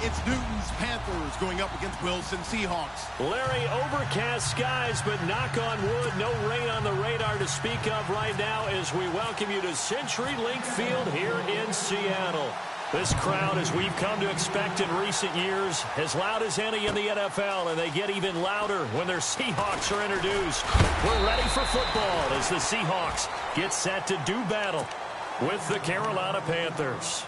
It's Newton's Panthers going up against Wilson Seahawks. Larry, overcast skies, but knock on wood, no rain on the radar to speak of right now as we welcome you to CenturyLink Field here in Seattle. This crowd, as we've come to expect in recent years, as loud as any in the NFL, and they get even louder when their Seahawks are introduced. We're ready for football as the Seahawks get set to do battle with the Carolina Panthers.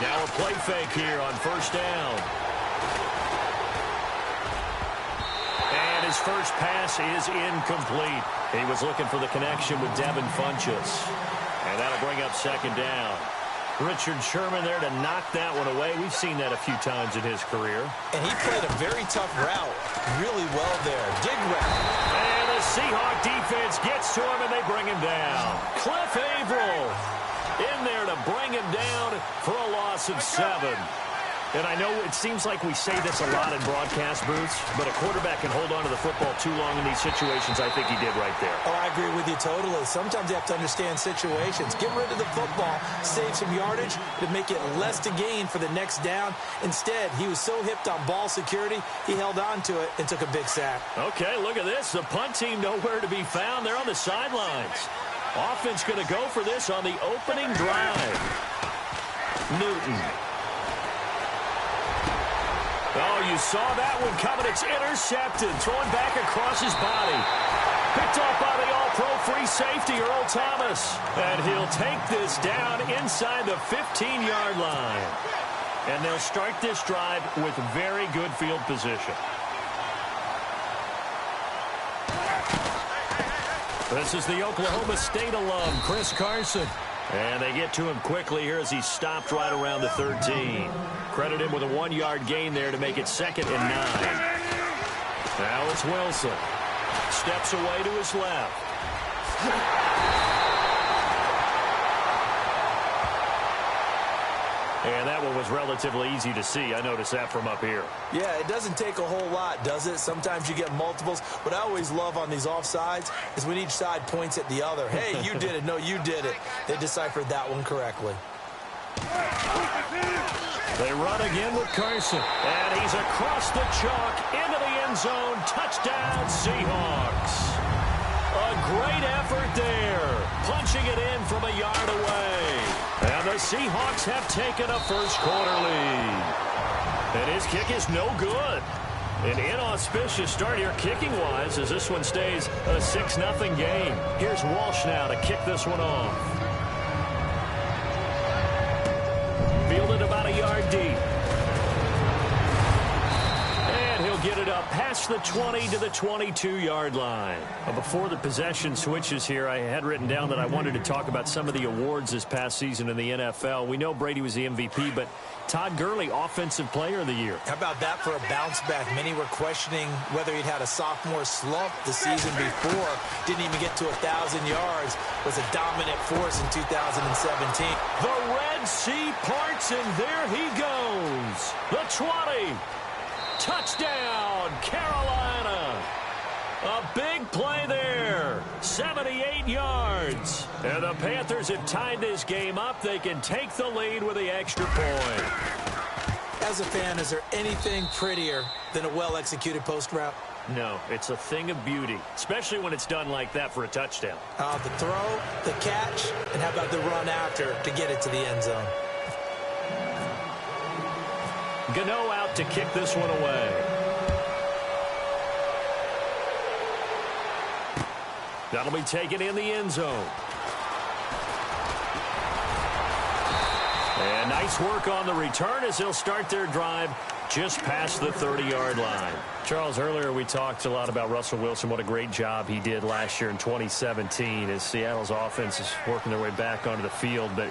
Now a play fake here on first down. And his first pass is incomplete. He was looking for the connection with Devin Funchess. And that'll bring up second down. Richard Sherman there to knock that one away. We've seen that a few times in his career. And he played a very tough route really well there. Dig route. And the Seahawk defense gets to him, and they bring him down. Cliff Averill in there to bring him down for a loss of 7. And I know it seems like we say this a lot in broadcast booths, but a quarterback can hold on to the football too long in these situations. I think he did right there. Oh, I agree with you totally. Sometimes you have to understand situations. Get rid of the football, save some yardage to make it less to gain for the next down. Instead, he was so hipped on ball security, he held on to it and took a big sack. Okay, look at this. The punt team nowhere to be found. They're on the sidelines. Offense going to go for this on the opening drive. Newton. Oh, you saw that one coming. It's intercepted. Throwing back across his body. Picked off by the all-pro free safety, Earl Thomas. And he'll take this down inside the 15-yard line. And they'll start this drive with very good field position. This is the Oklahoma State alum, Chris Carson. And they get to him quickly here as he stopped right around the 13. Credit him with a 1-yard gain there to make it 2nd and 9. Now it's Wilson. Steps away to his left. And that one was relatively easy to see. I noticed that from up here. Yeah, it doesn't take a whole lot, does it? Sometimes you get multiples. What I always love on these offsides is when each side points at the other. Hey, you did it. No, you did it. They deciphered that one correctly. They run again with Carson. And he's across the chalk into the end zone. Touchdown, Seahawks. A great effort there. Punching it in from a yard away. And the Seahawks have taken a first-quarter lead. And his kick is no good. An inauspicious start here kicking-wise as this one stays a 6-0 game. Here's Walsh now to kick this one off. Fielded about a yard deep. And he'll get it up past the 20 to the 22-yard line. Before the possession switches here, I had written down that I wanted to talk about some of the awards this past season in the NFL. We know Brady was the MVP, but Todd Gurley, Offensive Player of the Year. How about that for a bounce back? Many were questioning whether he'd had a sophomore slump the season before. Didn't even get to 1,000 yards. Was a dominant force in 2017. The Red Sea parts, and there he goes. The 20. Touchdown, Carolina. A big play there. 78 yards. And the Panthers have tied this game up. They can take the lead with the extra point. As a fan, is there anything prettier than a well-executed post route? No, it's a thing of beauty, especially when it's done like that for a touchdown. The throw, the catch, and how about the run after to get it to the end zone? Gano out to kick this one away. That'll be taken in the end zone. And nice work on the return as they'll start their drive just past the 30-yard line. Charles, earlier we talked a lot about Russell Wilson, what a great job he did last year in 2017 as Seattle's offense is working their way back onto the field. But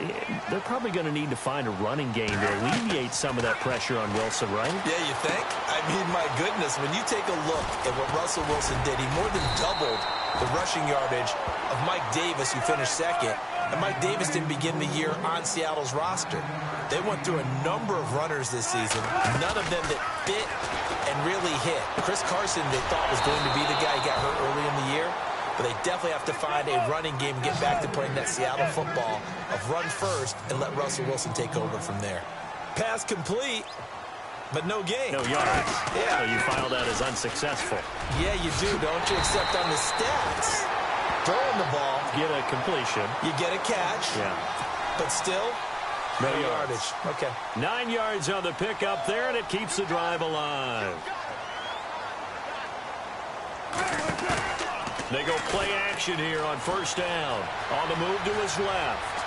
they're probably going to need to find a running game to alleviate some of that pressure on Wilson, right? Yeah, you think? I mean, my goodness, when you take a look at what Russell Wilson did, he more than doubled the rushing yardage of Mike Davis, who finished second. And Mike Davis didn't begin the year on Seattle's roster. They went through a number of runners this season, none of them that fit and really hit. Chris Carson, they thought, was going to be the guy. He got hurt early in the year. But they definitely have to find a running game and get back to playing that Seattle football of run first and let Russell Wilson take over from there. Pass complete, but no gain. No yards. Yeah. So you file that as unsuccessful. Yeah, you do, don't you? Except on the stats. Throwing the ball. Get a completion. You get a catch. Yeah. But still, no yardage. Okay. 9 yards on the pickup there, and it keeps the drive alive. They go play action here on first down. On the move to his left.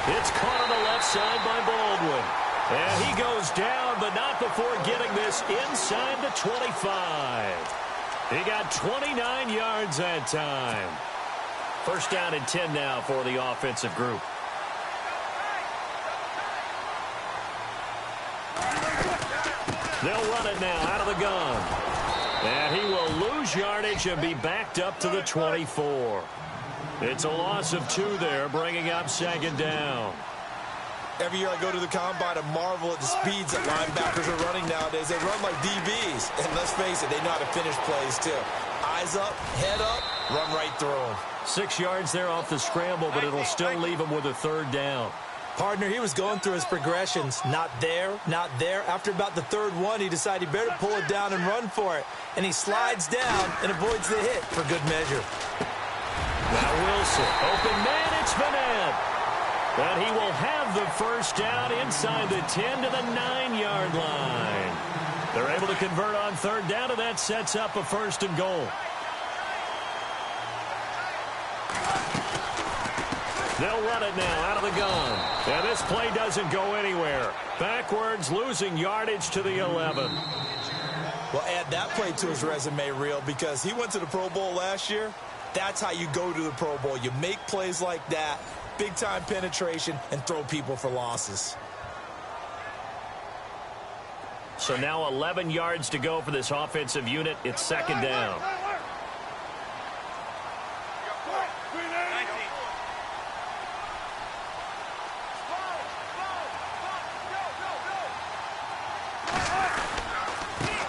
It's caught on the left side by Baldwin. And he goes down, but not before getting this inside the 25. He got 29 yards that time. First down and 10 now for the offensive group. They'll run it now out of the gun. And he will lose yardage and be backed up to the 24. It's a loss of 2 there, bringing up second down. Every year I go to the combine and marvel at the speeds that linebackers are running nowadays. They run like DBs. And let's face it, they know how to finish plays too. Eyes up, head up, run right through them. 6 yards there off the scramble, but it'll still leave him with a third down. Partner, he was going through his progressions. Not there, not there. After about the third one, he decided he better pull it down and run for it. And he slides down and avoids the hit for good measure. Now Wilson, open man, it's Vanette. And he will have the first down inside the 10 to the 9-yard line. They're able to convert on third down, and that sets up a first and goal. They'll run it now out of the gun. And this play doesn't go anywhere. Backwards, losing yardage to the 11. Well, add that play to his resume reel because he went to the Pro Bowl last year. That's how you go to the Pro Bowl. You make plays like that, big-time penetration, and throw people for losses. So now 11 yards to go for this offensive unit. It's second down.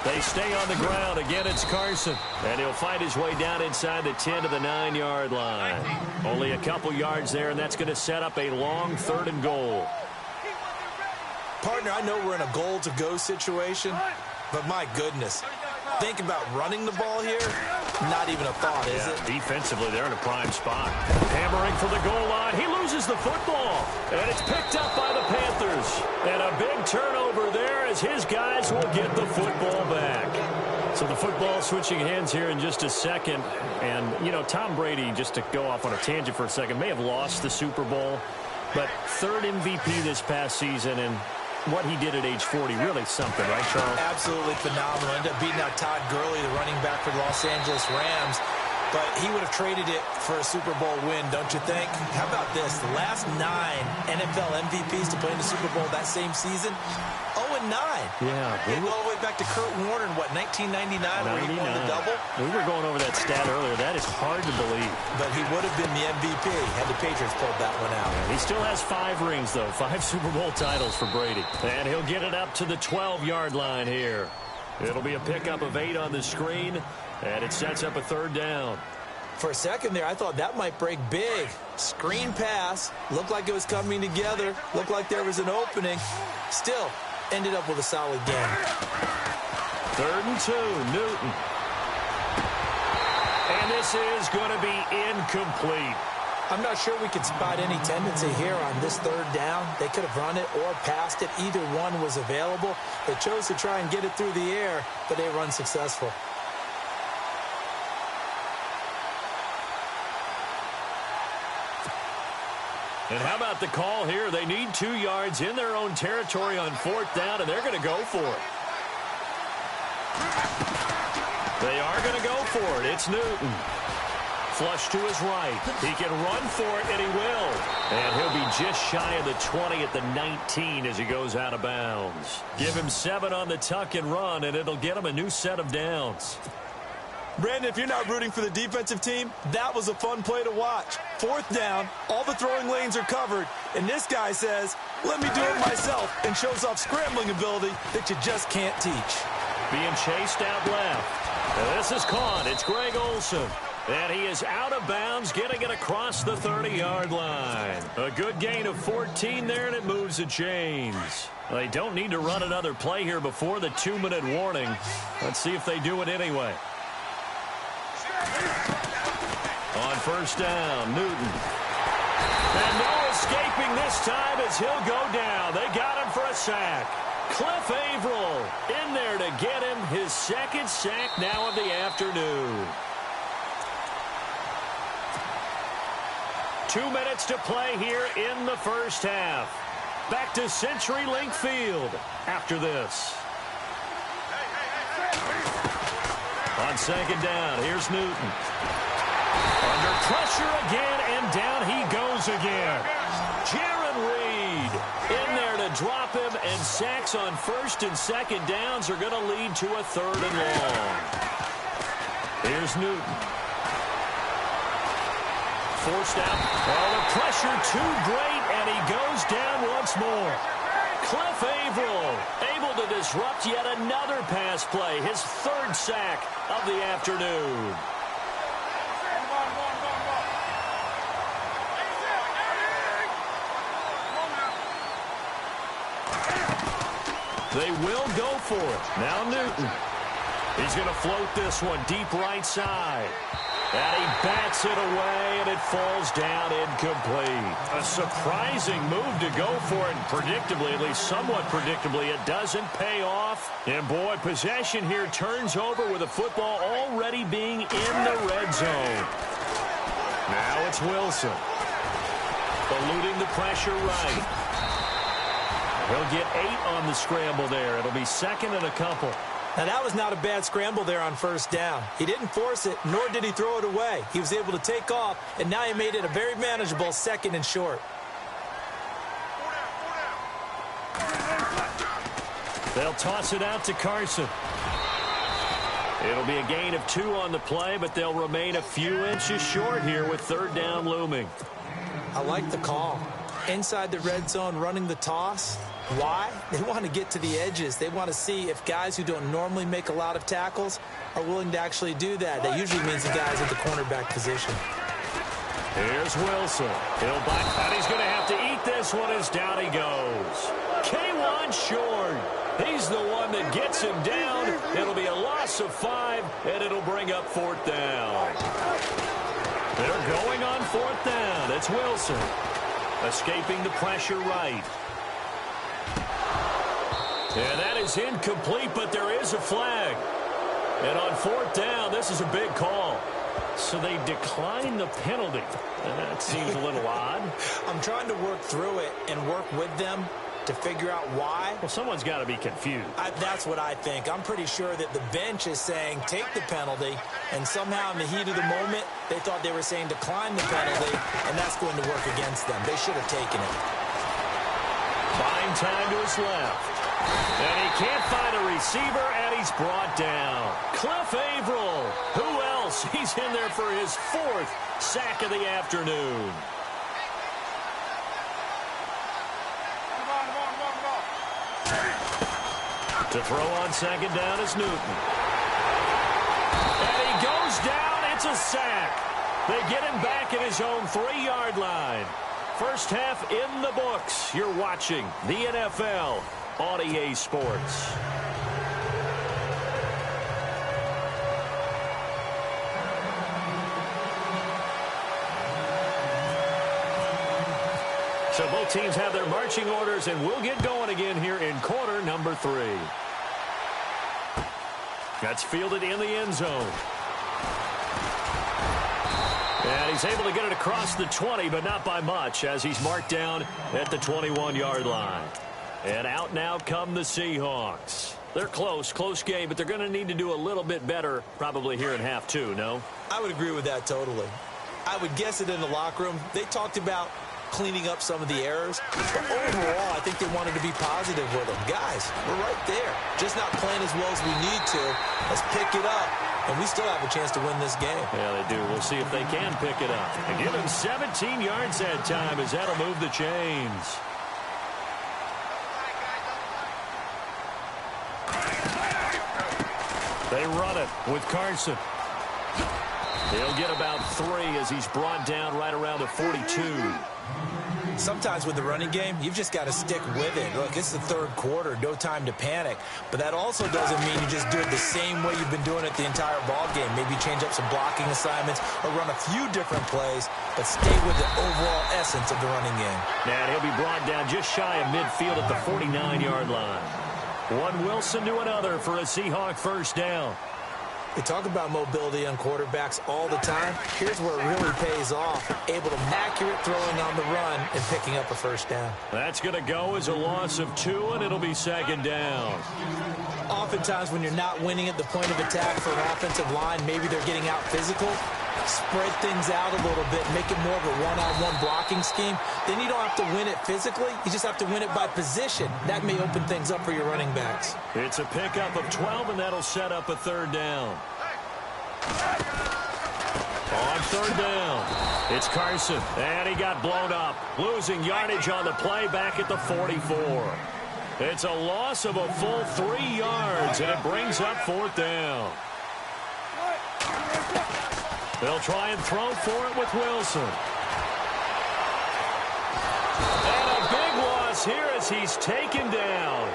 They stay on the ground. Again, it's Carson. And he'll fight his way down inside the 10 to the 9-yard line. Only a couple yards there, and that's going to set up a long third and goal. Partner, I know we're in a goal-to-go situation, but my goodness. Think about running the ball here. Not even a thought, is it? Defensively, they're in a prime spot. Hammering for the goal line. He loses the football. And it's picked up by the Panthers. And a big turnover there as his guys will get the football back. So the football switching hands here in just a second. And, you know, Tom Brady, just to go off on a tangent for a second, may have lost the Super Bowl. But third MVP this past season, and what he did at age 40, really something, right, Charles? Absolutely phenomenal. Ended up beating out Todd Gurley, the running back for the Los Angeles Rams. But he would have traded it for a Super Bowl win, don't you think? How about this? The last 9 NFL MVPs to play in the Super Bowl that same season, 0-9. Yeah. They go all the way back to Kurt Warner in, what, 1999 where he won the double? We were going over that stat earlier. That is hard to believe. But he would have been the MVP had the Patriots pulled that one out. He still has 5 rings, though. 5 Super Bowl titles for Brady. And he'll get it up to the 12-yard line here. It'll be a pickup of 8 on the screen, and it sets up a third down. For a second there, I thought that might break big. Screen pass. Looked like it was coming together. Looked like there was an opening. Still, ended up with a solid game. 3rd and 2, Newton. And this is going to be incomplete. I'm not sure we could spot any tendency here on this third down. They could have run it or passed it. Either one was available. They chose to try and get it through the air, but they were unsuccessful. And how about the call here? They need 2 yards in their own territory on 4th down, and they're going to go for it. They are going to go for it. It's Newton. Flush to his right. He can run for it, and he will. And he'll be just shy of the 20 at the 19 as he goes out of bounds. Give him 7 on the tuck and run, and it'll get him a new set of downs. Brandon, if you're not rooting for the defensive team, that was a fun play to watch. 4th down, all the throwing lanes are covered, And this guy says, let me do it myself, and shows off scrambling ability that you just can't teach. Being chased out left. And this is caught. It's Greg Olsen. And he is out of bounds, getting it across the 30-yard line. A good gain of 14 there, and it moves the chains. They don't need to run another play here before the 2-minute warning. Let's see if they do it anyway. On first down, Newton. And no escaping this time as he'll go down. They got him for a sack. Cliff Averill in there to get him his second sack now of the afternoon. 2 minutes to play here in the first half. Back to CenturyLink Field after this. On second down, here's Newton. Under pressure again, and down he goes again. Jaron Reed in there to drop him, and sacks on first and second downs are going to lead to a 3rd and long. Here's Newton. Forced out. Oh, the pressure too great, and he goes down once more. Cliff Averill able to disrupt yet another pass play, his 3rd sack of the afternoon. They will go for it. Now Newton. He's going to float this one deep right side. And he bats it away, and it falls down incomplete. A surprising move to go for it, and predictably, at least somewhat predictably, it doesn't pay off. And boy, possession here turns over with the football already being in the red zone. Now it's Wilson. Eluding the pressure right. He'll get 8 on the scramble there. It'll be 2nd and a couple. Now, that was not a bad scramble there on first down. He didn't force it, nor did he throw it away. He was able to take off, and now he made it a very manageable 2nd and short. They'll toss it out to Carson. It'll be a gain of 2 on the play, but they'll remain a few inches short here with 3rd down looming. I like the call. Inside the red zone, running the toss. Why? They want to get to the edges. They want to see if guys who don't normally make a lot of tackles are willing to actually do that. That usually means the guys at the cornerback position. Here's Wilson. He'll back, and he's going to have to eat this one as down he goes. K1 short. He's the one that gets him down. It'll be a loss of 5, and it'll bring up 4th down. They're going on 4th down. It's Wilson. Escaping the pressure right. And that is incomplete, but there is a flag. And on 4th down, this is a big call. So they decline the penalty. And that seems a little odd. I'm trying to work through it and work with them to figure out why. Well, someone's got to be confused. That's what I think. I'm pretty sure that the bench is saying take the penalty, and somehow in the heat of the moment, they thought they were saying decline the penalty, and that's going to work against them. They should have taken it. Buying time to his left. And he can't find a receiver, and he's brought down. Cliff Averill. Who else? He's in there for his 4th sack of the afternoon. To throw on second down is Newton. And he goes down. It's a sack. They get him back at his own 3-yard line. First half in the books. You're watching the NFL on EA Sports. So both teams have their marching orders, and we'll get going again here in quarter number 3. That's fielded in the end zone. And he's able to get it across the 20, but not by much, as he's marked down at the 21-yard line. And out now come the Seahawks. They're close game, but they're going to need to do a little bit better probably here in half 2, no? I would agree with that totally. I would guess it in the locker room. They talked about cleaning up some of the errors. But overall, I think they wanted to be positive with them. Guys, we're right there. Just not playing as well as we need to. Let's pick it up. And we still have a chance to win this game. Yeah, they do. We'll see if they can pick it up. And give him 17 yards that time as that'll move the chains. They run it with Carson. He'll get about 3 as he's brought down right around the 42. Sometimes with the running game, you've just got to stick with it. Look, it's the third quarter, no time to panic. But that also doesn't mean you just do it the same way you've been doing it the entire ball game. Maybe change up some blocking assignments or run a few different plays, but stay with the overall essence of the running game. And he'll be brought down just shy of midfield at the 49-yard line. One Wilson to another for a Seahawk first down. We talk about mobility on quarterbacks all the time. Here's where it really pays off. Able to accurate throwing on the run and picking up a first down. That's going to go as a loss of 2, and it'll be second down. Oftentimes when you're not winning at the point of attack for an offensive line, maybe they're getting out physical, spread things out a little bit, make it more of a one-on-one blocking scheme. Then you don't have to win it physically. You just have to win it by position. That may open things up for your running backs. It's a pickup of 12, and that'll set up a third down. On third down, it's Carson, and he got blown up, losing yardage on the play back at the 44. It's a loss of a full 3 yards, and it brings up fourth down. They'll try and throw for it with Wilson. And a big loss here as he's taken down.